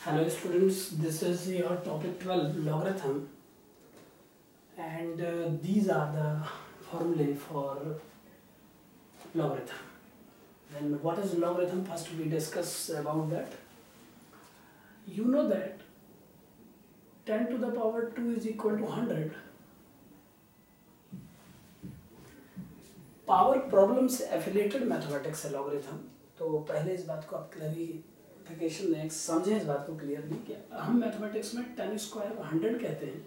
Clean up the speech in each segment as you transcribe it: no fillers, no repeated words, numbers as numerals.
Hello students, this is your topic 12 logarithm, and these are the formulae for logarithm. Then what is logarithm? First we discuss about that. You know that 10 to the power 2 is equal to 100. Power problem से affiliated mathematics है logarithm. तो पहले इस बात को आप clarification दें, समझें इस बात को क्लियरली कि हम मैथमेटिक्स में 10 स्क्वायर को 100 कहते हैं।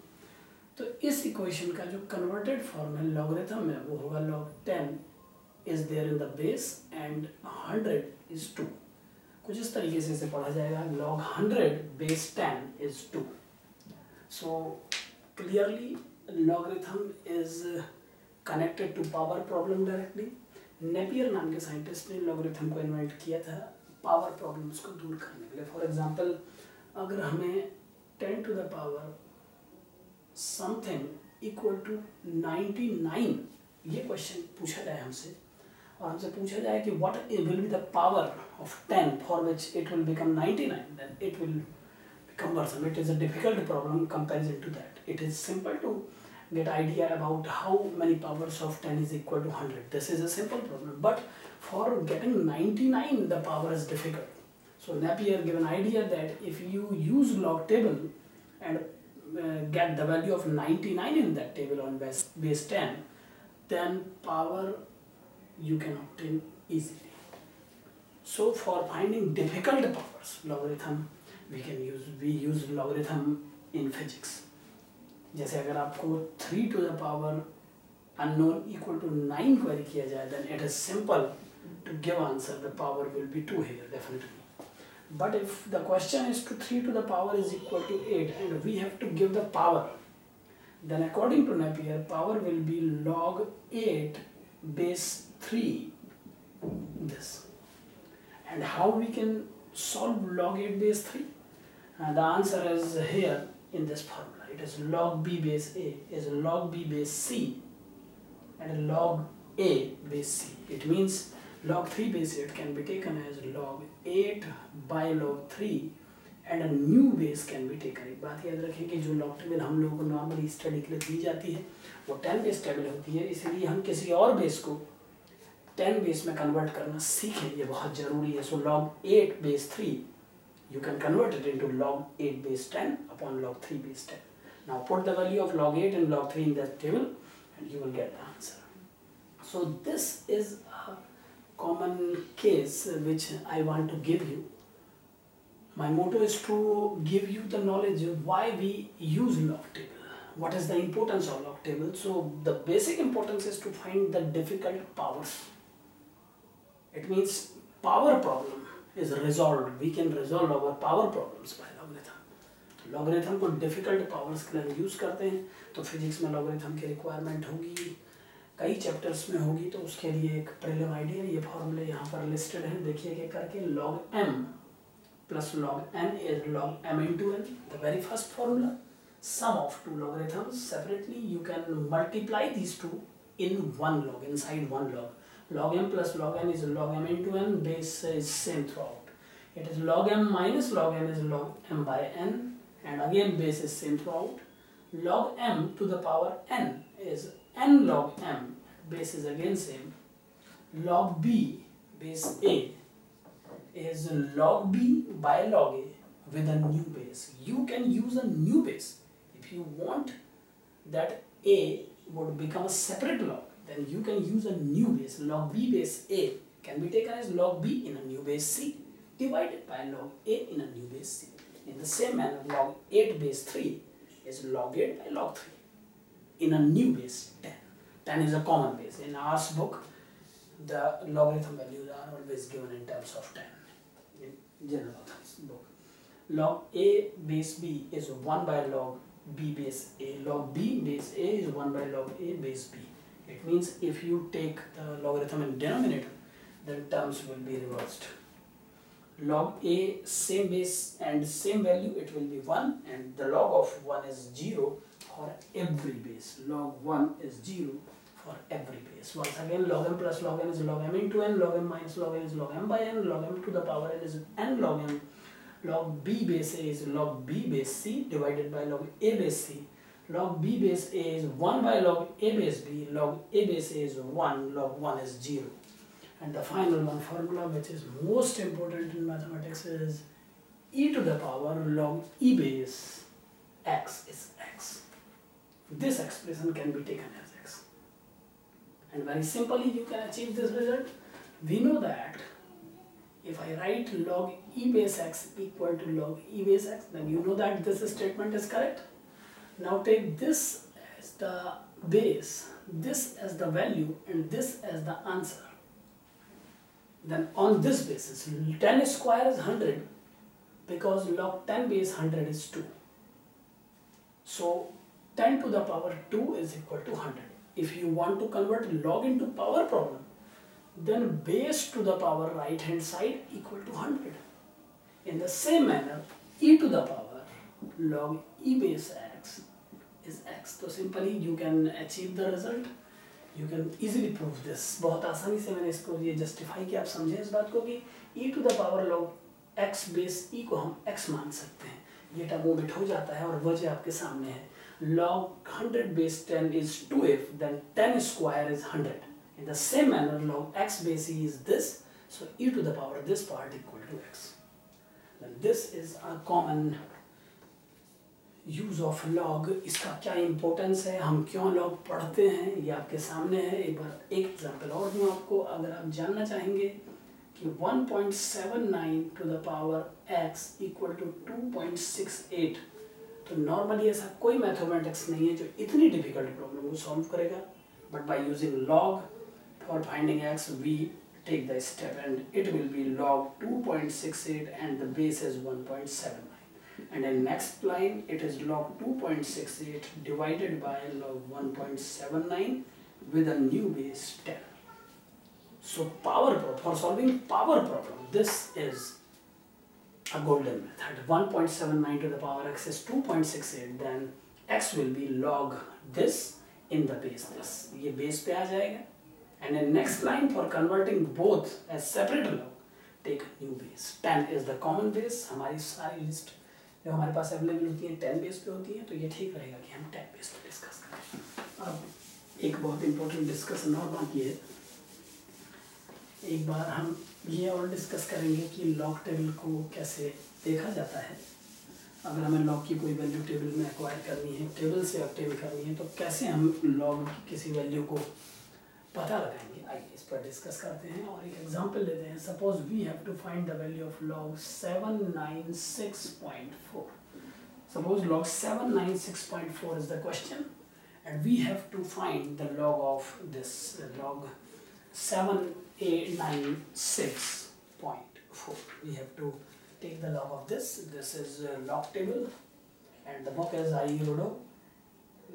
तो इस इक्वेशन का जो कन्वर्टेड फॉर्म है लॉगरिथम में वो होगा log 10 is there in the base and 100 is 2। कुछ इस तरीके से इसे पढ़ा जाएगा, log 100 base 10 is 2। So clearly logarithm is connected to power problem directly. Napier नाम के साइंटिस्ट ने लॉगरिथम को इन्वेंट किया था पावर प्रॉब्लम्स को दूर करने के लिए। फॉर एग्जांपल, अगर हमें 10 to the power something equal to 99 ये क्वेश्चन पूछा जाए हमसे, और हमसे पूछा जाए कि what will be the power of 10 for which it will become 99, then it will become worrisome. It is a difficult problem comparison to that. It is simple to get idea about how many powers of 10 is equal to 100. This is a simple problem, but for getting 99 the power is difficult. So Napier gave an idea that if you use log table and get the value of 99 in that table on base 10, then power you can obtain easily. So for finding difficult powers, logarithm we use logarithm in physics. जैसे अगर आपको 3 to the power unknown equal to 9 query किया जाए, then it is simple to give answer. The power will be 2 here definitely. But if the question is to 3 to the power is equal to 8 and we have to give the power, then according to Napier, power will be log 8 base 3 this. And how we can solve log 8 base 3? The answer is here in this formula. It is log b base a is log b base c and log a base c. It means log 3 base 8 can be taken as log 8 by log 3 and a new base can be taken. एक बात याद रखें कि जो log table हम लोगों को normally study के लिए दी जाती है वो 10 बेस टेबल होती है, इसलिए हम किसी और बेस को 10 बेस में कन्वर्ट करना सीखें, ये बहुत ज़रूरी है। सो log 8 base 3 you can convert it into log 8 base 10 upon log 3 base 10. Now put the value of log 8 and log 3 in that table and you will get the answer. So this is a common case which I want to give you. My motto is to give you the knowledge of why we use log table. What is the importance of log table? So the basic importance is to find the difficult powers. It means power problem is resolved. We can resolve our power problems by logarithm. तो logarithm को difficult powers के लिए use करते हैं। तो physics में logarithm की requirement होगी, कई चैप्टर्स में होगी, तो उसके लिए एक प्रीलिम आइडिया, ये फॉर्मूले यहाँ पर लिस्टेड हैं, देखिए क्या करके log m plus log n is log m into n, the very first formula. Sum of two logarithms separately, you can multiply these two in one log, inside one log. Log m plus log n is log m into n, base is same throughout. It is log m minus log n is log m by n, and again base is same throughout. Log m to the power n is n log m, base is again same. Log b base a is log b by log a with a new base. You can use a new base. If you want that a would become a separate log, then you can use a new base. Log b base a can be taken as log b in a new base c divided by log a in a new base c. In the same manner, log 8 base 3 is log 8 by log 3 in a new base 10. 10 is a common base. In our book, the logarithm values are always given in terms of 10. In general book, log a base b is 1 by log b base a. Log b base a is 1 by log a base b. It means if you take the logarithm in denominator, then terms will be reversed. Log a same base and same value, it will be 1, and the log of 1 is 0 for every base. Log 1 is 0 for every base. Once again, log m plus log n is log m into n, log m minus log n is log m by n, log m to the power n is n log m, log b base a is log b base c divided by log a base c. Log b base a is 1 by log a base b, log a base a is 1, log 1 is 0. And the final one formula, which is most important in mathematics, is e to the power log e base x is x. This expression can be taken as x. And very simply you can achieve this result. We know that if I write log e base x equal to log e base x, then you know that this statement is correct. Now take this as the base, this as the value, and this as the answer. Then on this basis, 10 square is 100 because log 10 base 100 is 2. So 10 to the power 2 is equal to 100. If you want to convert log into power problem, then base to the power right hand side equal to 100. In the same manner, e to the power log e base x is x. So simply you can achieve the result. You can easily prove this. बहुत आसानी से मैंने इसको ये justify किया. आप समझें इस बात को कि e to the power log x base e को हम x मान सकते हैं. ये टर्म ओमिट हो जाता है और वजह आपके सामने है. Log 100 base 10 is 2f, then 10 square is 100. In the same manner, log x base e is this, so e to the power this part equal to x. Then this is a common use of log. इसका क्या importance है, हम क्यों log पढ़ते हैं, ये आपके सामने है. एक बार एक एग्जाम्पल और दूँ आपको. अगर आप जानना चाहेंगे कि 1.79 to the power x equal to 2.68, तो नॉर्मली ऐसा कोई मैथमेटिक्स नहीं है जो इतनी डिफिकल्ट प्रॉब्लम को सॉल्व करेगा. But by using log for finding x we take the step and it will be log 2.68 and the base is 1.79. And in next line it is log 2.68 divided by log 1.79 with a new base 10. So for solving power problem, this is a golden method. 1.79 to the power x is 2.68, then x will be log this in the base this. ये base पे आ जाएगा. And in next line, for converting both as separate log, take a new base. 10 is the common base. हमारी सारी list जो हमारे पास available होती है 10 base पे होती है, तो ये ठीक रहेगा कि हम 10 बेस पे डिस्कस करें. अब एक बहुत इंपॉर्टेंट डिस्कशन और बाकी है. एक बार हम ये और डिस्कस करेंगे कि लॉग टेबल को कैसे देखा जाता है. अगर हमें लॉग की कोई वैल्यू टेबल में एक्वायर करनी है, टेबल से ऑब्टेन करनी है, तो कैसे हम लॉग की किसी वैल्यू को पता लगाएंगे. आइए इस पर डिस्कस करते हैं और एक एग्जांपल लेते हैं. Suppose we have to find the value of log 796.4. Suppose log 796.4 is the question and we have to find the log of this log 796.4. We have to take the log of this. This is a log table and the book is IE-Rodo.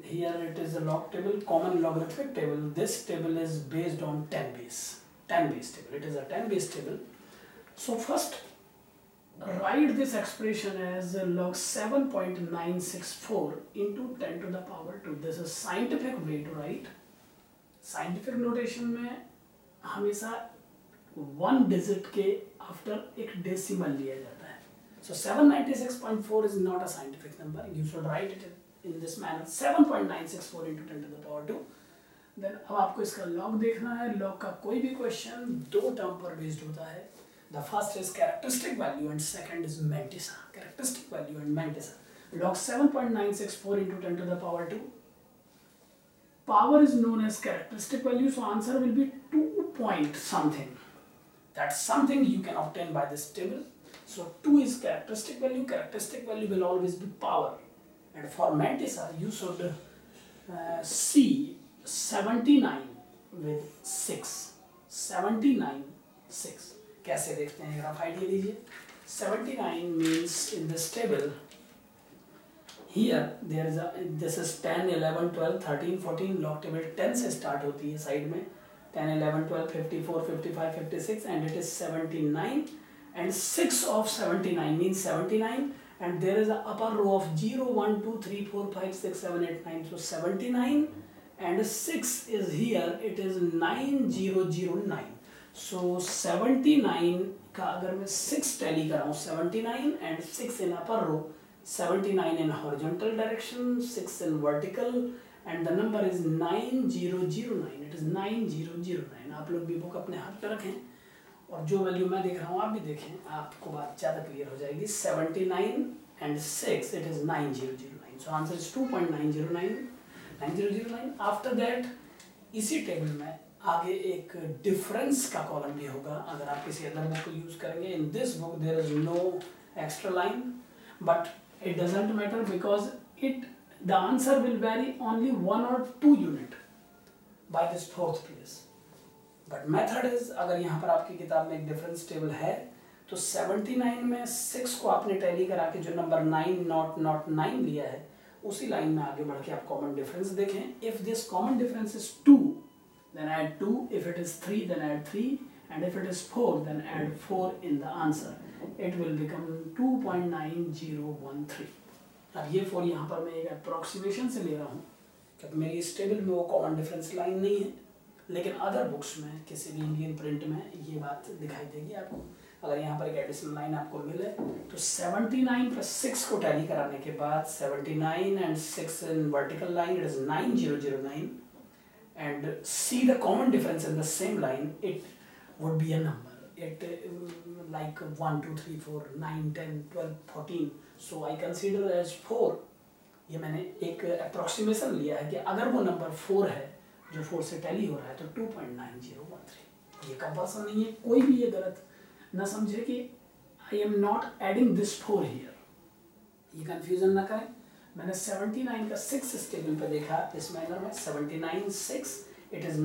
Here it is a log table, common logarithmic table. This table is based on 10 base table. It is a 10 base table. So first write this expression as log 7.964 into 10 to the power 2. This is scientific way to write. Scientific notation में हमेशा 1 digit के after एक decimal लिया जाता है. So 796.4 is not a scientific number. You should write it in this manner, 7.964 into 10 to the power 2. Then अब आपको इसका log देखना है. log का कोई भी क्वेश्चन दो टर्म पर बेस्ड होता है. The first is characteristic value and second is mantissa. Characteristic value and mantissa. Log 7.964 into 10 to the power 2. Power is known as characteristic value, so answer will be 2 point something. That something you can obtain by this table. So 2 is characteristic value. Characteristic value will always be power. And for mantissa, you should see 79 with 6. 79, 6. कैसे देखते हैं? आप idea लीजिए. 79 means in this table. Here there is this is 10, 11, 12, 13, 14. log table 10 से start होती है side में. 10, 11, 12, 54, 55, 56 and it is 79 and 6 of 79 means 79 and there is a upper row of 0, 1, 2, 3, 4, 5, 6, 7, 8, 9. So 79 and 6 is here, it is 9009. So 79 का अगर मैं 6 tally कराऊँ, 79 and 6 in upper row, 79 in horizontal direction, 6 in vertical, and the number is 9009. It is 9009. आप लोग भी book अपने हाथ पे रखें और जो वैल्यू मैं देख रहा हूँ आप भी देखें, आपको बात ज़्यादा क्लियर हो जाएगी. 79 and 6, it is 9009. So answer is 2.909, 9009. After that, इसी टेबल में आगे एक डिफरेंस का कॉलम भी होगा. अगर आप किसी अदर बुक को यूज करेंगे, in this book there is no extra line, but it doesn't matter because it the answer will very only 1 or 2 unit by this fourth place. But method is, अगर यहाँ पर आपकी किताब में एक difference table है तो 79 में 6 को आपने टैली करा के जो नंबर 9 लिया है उसी लाइन में आगे बढ़ के आप कॉमन डिफरेंस देखें. If this common difference is 2, then add 2. If it is 3, then add 3, and if it is 4, then add 4 in the answer. It will become 2.9013. अब ये 4 यहाँ पर मैं एक अप्रोक्सीमेशन से ले रहा हूँ क्योंकि मेरी इस टेबल में वो कॉमन डिफरेंस लाइन नहीं है, लेकिन अदर बुक्स में किसी भी इंडियन प्रिंट में ये बात दिखाई देगी आपको. अगर यहाँ पर एक एडिशनल लाइन आपको मिले तो 79 + 6 को टैली कराने के बाद 79 and 6 in vertical line, it is 9009. And see the common difference in the same line, it would be a number. It like 1, 2, 3, 4, 9, 10, 12, 14. So I consider as 4. ये मैंने एक अप्रोक्सीमेशन लिया है कि अगर वो नंबर 4 है जो 4 से टैली हो रहा है तो 2.9013. ये कंपल्सन नहीं है, कोई भी ये गलत ना समझे कि I am not adding this 4 here, ये कंफ्यूजन ना करें. मैंने 79 का 6 इस टेबल पे देखा इस मैनर में. 79 6, इट इज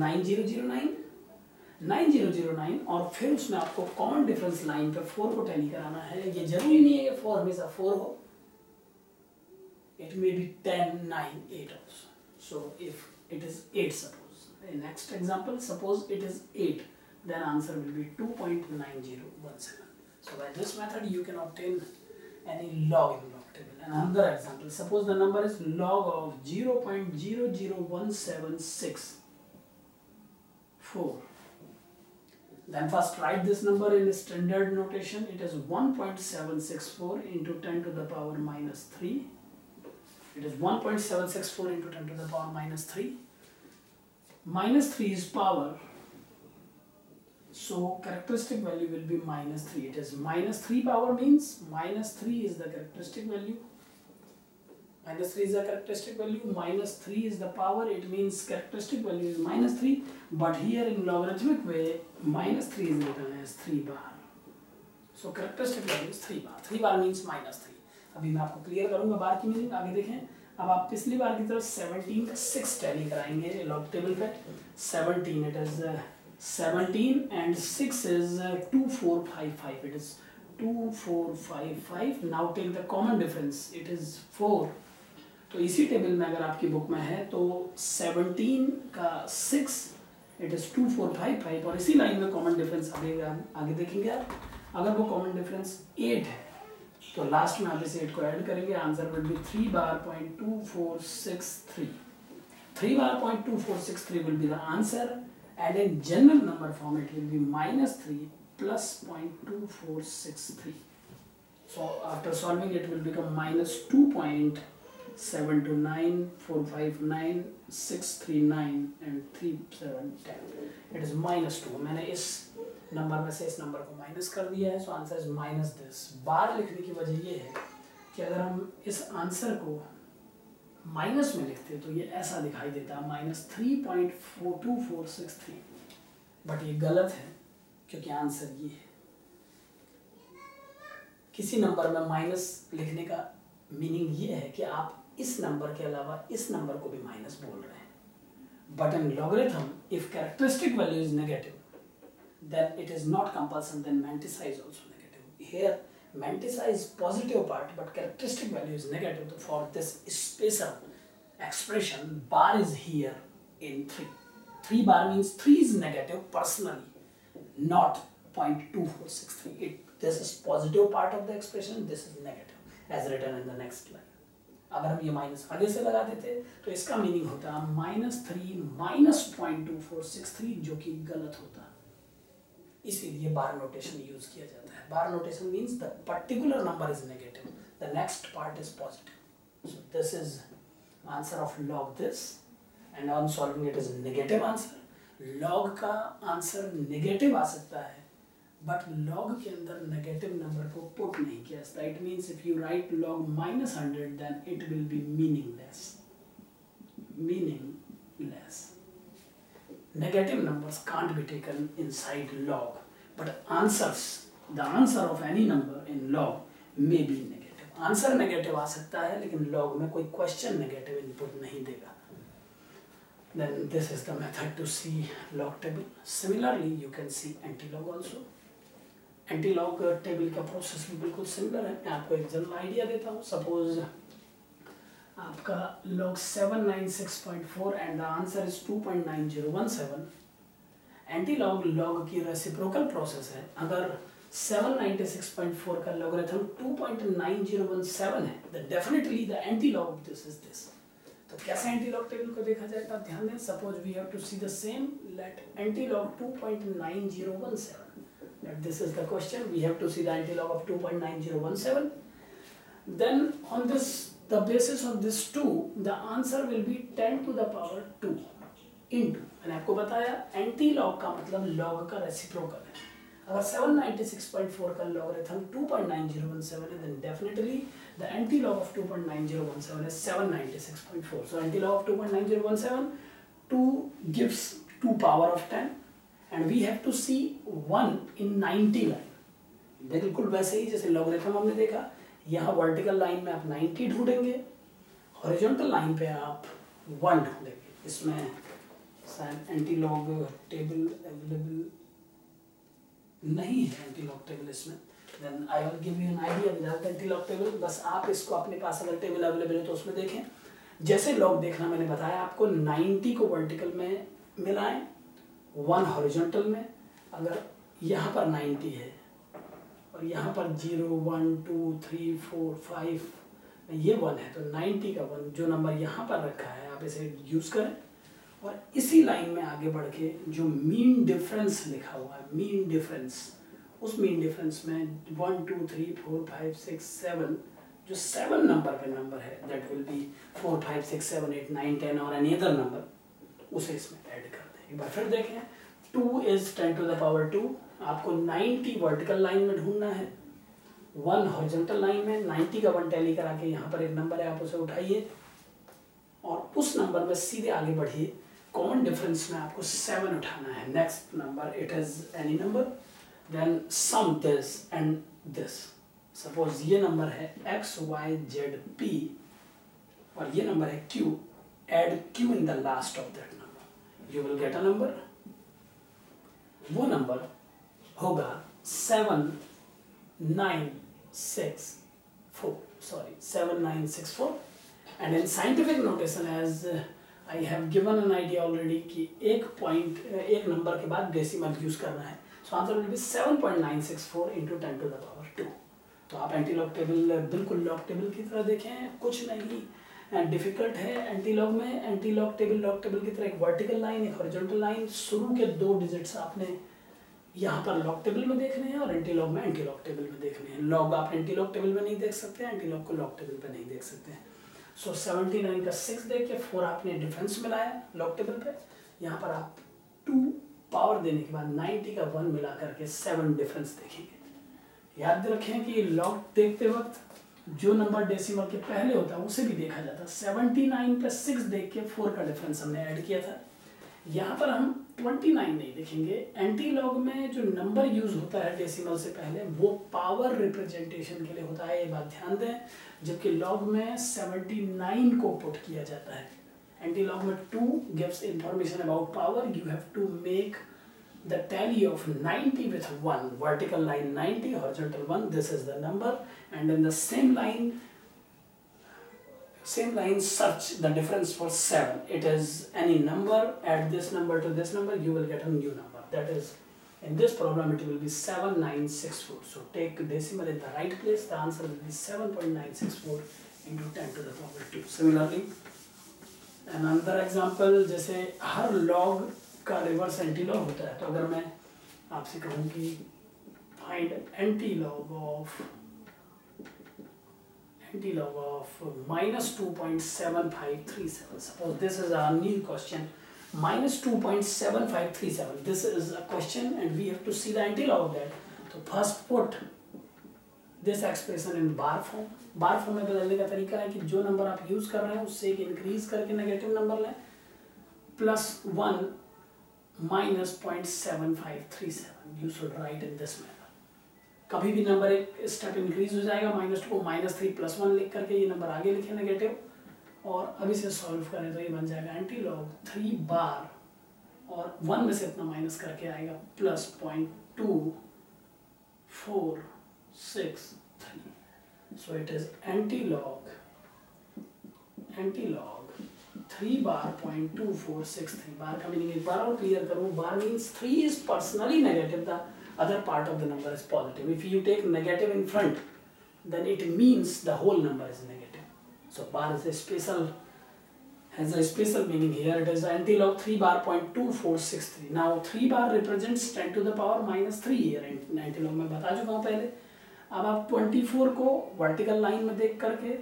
9009 और फिर उसमें आपको कॉमन डिफरेंस लाइन पे 4 को टैली कराना है. ये जरूरी नहीं है कि 4 हमेशा 4 हो, it may be 10 9 8 also. So if it is 8, suppose in next example, suppose it is 8, then answer will be 2.9017. So by this method you can obtain any log in log table. Another example, suppose the number is log of 0.00176 then first write this number in standard notation. It is 1.764 into 10 to the power minus 3. It is 1.764 into 10 to the power minus 3. Minus 3 is power, so characteristic value will be minus 3. It is minus 3 power means minus 3 is the characteristic value. Minus 3 is the characteristic value. Minus 3 is the power. It means characteristic value is minus 3. But here in logarithmic way, minus 3 is written as 3 bar. So characteristic value is 3 bar. 3 bar means minus 3. अभी मैं आपको clear करूंगा बार की meaning. आगे देखें. अब आप पिछली बार की तरफ 17 का 6 टैली कराएंगे लॉग टेबल पे. 17, it is 17 and 6 is 2455. It is 2455. Now take the common difference. It is 4. तो इसी टेबल में अगर आपकी बुक में है तो 17 का 6 इट इज 2455 और इसी लाइन में कॉमन डिफरेंस आगे देखेंगे आप. अगर वो कॉमन डिफरेंस 8 है तो लास्ट में आप इसे 8 को ऐड करेंगे. Answer will B 3 bar 0.2463. 3 bar 0.2463 will be the answer, and in general number form it will be minus 3 plus 0.2463. So after solving it will become minus 2.729459 and 3710. It is minus 2. मैंने इस number में से इस number को minus कर दिया है. So answer is minus this. Bar लिखने की वजह ये है कि अगर हम इस आंसर को माइनस में लिखते तो ये ऐसा दिखाई देता माइनस 3.2463, बट ये गलत है क्योंकि आंसर ये है. किसी नंबर में माइनस लिखने का मीनिंग ये है कि आप इस नंबर के अलावा इस नंबर को भी माइनस बोल रहे हैं. But in logarithm if characteristic value is negative then it is not compulsion, then mantissa is also negative. Here mantissa is positive part but characteristic value is negative. So for this spacer expression bar is here in 3. 3 bar means 3 is negative personally, not 0.2463. This is positive part of the expression, this is negative as written in the next line. अगर हम ये minus आगे से लगा देते तो इसका meaning होता -3 -0.2463 जो कि गलत होता. इसीलिए बार नोटेशन यूज किया जाता है. Bar notation means the particular number is negative, the next part is positive. So this is answer of log this, and on solving it is negative answer. Log का आंसर नेगेटिव आ सकता है, but log के अंदर negative number को put नहीं किया जाता. It means if you write log -100 then it will be meaningless. Negative numbers can't be taken inside log, but the answer of any number in log may be negative. Answer negative आ सकता है, लेकिन log में कोई question negative input नहीं देगा. Then this is the method to see log table. Similarly, you can see anti-log also. Anti-log table का process भी बिल्कुल similar है. मैं आपको एक जनरल idea देता हूँ. Suppose आपका log 796.4 and the answer is 2.9017. Anti log log की रेसिप्रोकल प्रोसेस है. अगर 796.4 का लॉगरिथम 2.9017 है, then definitely the anti log this is this. तो कैसे एंटी लॉग टेबल को देखा जाएगा, ध्यान दें. Suppose we have to see the same, let anti log 2.9017. That this is the question. We have to see the anti log of 2.9017. Then on this, the basis of this 2, the answer will be 10 to the power 2 into. मैंने आपको बताया anti log का मतलब log का reciprocal है. अगर 796.4 का logarithm 2.9017 है, then definitely the anti log of 2.9017 is 796.4. So anti log of 2.9017, 2 gives 2 power of 10, and we have to see 1 in 90 line. बिल्कुल वैसे ही जैसे लॉगरिथम हमने देखा, यहाँ वर्टिकल लाइन में आप 90 ढूंढेंगे, हॉरिजॉन्टल लाइन पे आप 1 ढूंढेंगे. इसमें शायद एंटी लॉग टेबल अवेलेबल नहीं है. एंटी लॉग टेबल इसमें, then I will give you an idea without anti log table. बस आप इसको अपने पास अगर टेबल अवेलेबल है तो उसमें देखें. जैसे लॉग देखना मैंने बताया आपको, 90 को वर्टिकल में मिलाएं, 1 हॉरिजॉन्टल में. अगर यहाँ पर 90 है और यहाँ पर 0 1 2 3 4 5 ये 1 है, तो 90 का 1 जो नंबर यहाँ पर रखा है आप इसे यूज़ करें. और इसी लाइन में आगे बढ़ के जो मीन डिफरेंस लिखा हुआ है, मीन डिफरेंस, उस मीन डिफरेंस में 1 2 3 4 5 6 7 जो 7 नंबर पे नंबर है, दैट विल बी 4 5 6 7 8 9 10 और एनी अदर नंबर, उसे इसमें ऐड कर दें. एक बार फिर देखें, 2 is 10 to the power 2. आपको 90 वर्टिकल लाइन में ढूंढना है, 1 हॉरिजॉन्टल लाइन में. 90 का 1 टैली करा के यहाँ पर एक नंबर है, आप उसे उठाइए और उस नंबर में सीधे आगे बढ़िए. कॉमन डिफरेंस में आपको 7 उठाना है. Next number, it is any number, then sum this and this. Suppose ये नंबर है x y z p और ये नंबर है q. Add q in the last of that number, you will get a number. वो number होगा 7964. And in scientific notation as I have given an idea already कि एक number के बाद decimal use करना है. So answer will be 7.964 into 10 to the power 2. तो आप एंटी लॉग टेबल बिल्कुल लॉग टेबल की तरह देखें, कुछ नहीं डिफिकल्ट है एंटी लॉग में. एंटी लॉग टेबल की तरह एक वर्टिकल लाइन, एक हॉरिजॉन्टल लाइन, शुरू के 2 डिजिट्स आपने यहाँ पर लॉग टेबल में देखने हैं और एंटी लॉग में एंटी लॉग टेबल में देखने हैं. लॉग आप एंटी लॉग टेबल में नहीं देख सकते, एंटी लॉग को लॉग टेबल पे नहीं देख सकते हैं. सो 79 का 6 देख के 4 आपने डिफरेंस मिलाया लॉग टेबल पे. यहाँ पर आप 2 पावर देने के बाद 90 का 1 मिला करके 7 डिफरेंस देखेंगे. याद रखें कि लॉग देखते वक्त जो नंबर डेसिमल के पहले होता है उसे भी देखा जाता है. 79 पे 6 देख के 4 का डिफरेंस हमने ऐड किया था. यहाँ पर हम 29 नहीं देखेंगे. एंटी लॉग में जो नंबर यूज होता है डेसिमल से पहले वो पावर रिप्रेजेंटेशन के लिए होता है, ये बात ध्यान दें. जबकि लॉग में 79 को पुट किया जाता है. एंटी लॉग में 2 gives information about power. You have to make the tally of 90 with 1. Vertical line 90, horizontal 1, this is the number. And in the same line search the difference for 7. It is any number, add this number to this number, you will get a new number. That is, in this problem it will be 7964. So take decimal in the right place, the answer will be 7.964 into 10 to the power 2. Similarly, another example, जैसे हर log का reverse anti log होता है. तो अगर मैं आपसे कहूँ कि find antilog of -2.7537. Suppose this is our new question, -2.7537. This is a question and we have to see the antilog of that. So first put this expression in bar form. Bar form में बदलने का तरीका है कि जो number आप use कर रहे हैं उससे एक इंक्रीज करके नेगेटिव नंबर लें, +1 -0.7537. You should write in this manner. कभी भी नंबर एक स्टेप इंक्रीज हो जाएगा, -2 को -3 +1 लिख करके ये नंबर आगे लिखे नेगेटिव, और अब इसे सॉल्व करें तो ये बन जाएगा एंटीलॉग 3 बार और 1 में से इतना माइनस करके आएगा +0.2463. सो इट इज एंटीलॉग 3 बार 0.2463. बार का मीनिंग एक बार और क्लियर करूँ. बार means 3 is personally negative, the other part of the number is positive. If you take negative in front, then it means the whole number is negative. So bar is a has a special meaning here. It is antilog 3 bar 0.2463. Now 3 bar represents 10 to the power -3 here. Antilog में बता चुका हूँ पहले. अब आप 24 को vertical line में देख करके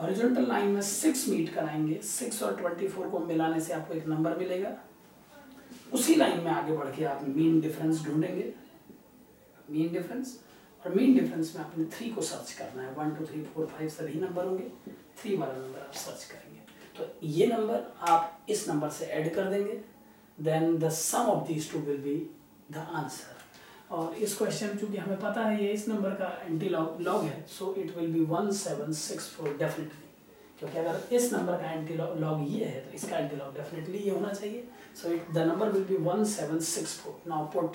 हॉरिजॉन्टल लाइन में 6 मीट कराएंगे. 6 और 24 को मिलाने से आपको एक नंबर मिलेगा. उसी लाइन में आगे बढ़ के आप मीन डिफरेंस ढूंढेंगे. मीन डिफरेंस, और मीन डिफरेंस में आपने 3 को सर्च करना है. 1 2 3 4 5 सभी नंबर होंगे. 3 वाला नंबर आप सर्च करेंगे तो ये नंबर आप इस नंबर से ऐड कर देंगे. Then the sum of these two will be the answer. और इस क्वेश्चन चूंकि हमें पता है ये इस नंबर का एंटीलॉग है, so it will B 1764 definitely. क्योंकि अगर इस नंबर का एंटीलॉग ये है तो इसका एंटीलॉग डेफिनेटली ये होना चाहिए. So the number will be 1764. Now put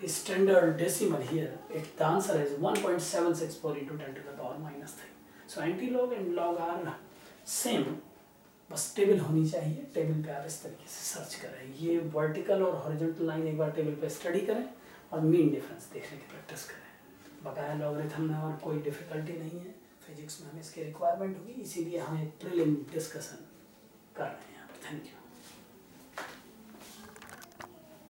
the standard decimal here. The answer is 1.764 into 10 to the power -3. So antilog and log are same. बस टेबल होनी चाहिए. टेबल पे आप इस तरीके से सर्च करें. ये वर्टिकल और हॉरिजॉन्टल लाइन एक बार टेबल पे स्टडी करें और मीन डिफरेंस देखने की प्रैक्टिस करें. बकाया लॉगरिथम में और कोई डिफिकल्टी नहीं है. फिजिक्स में हमें इसकी रिक्वायरमेंट होगी, इसीलिए हम एक प्रीलिम डिस्कशन कर रहे हैं यहाँ पर. Thank you.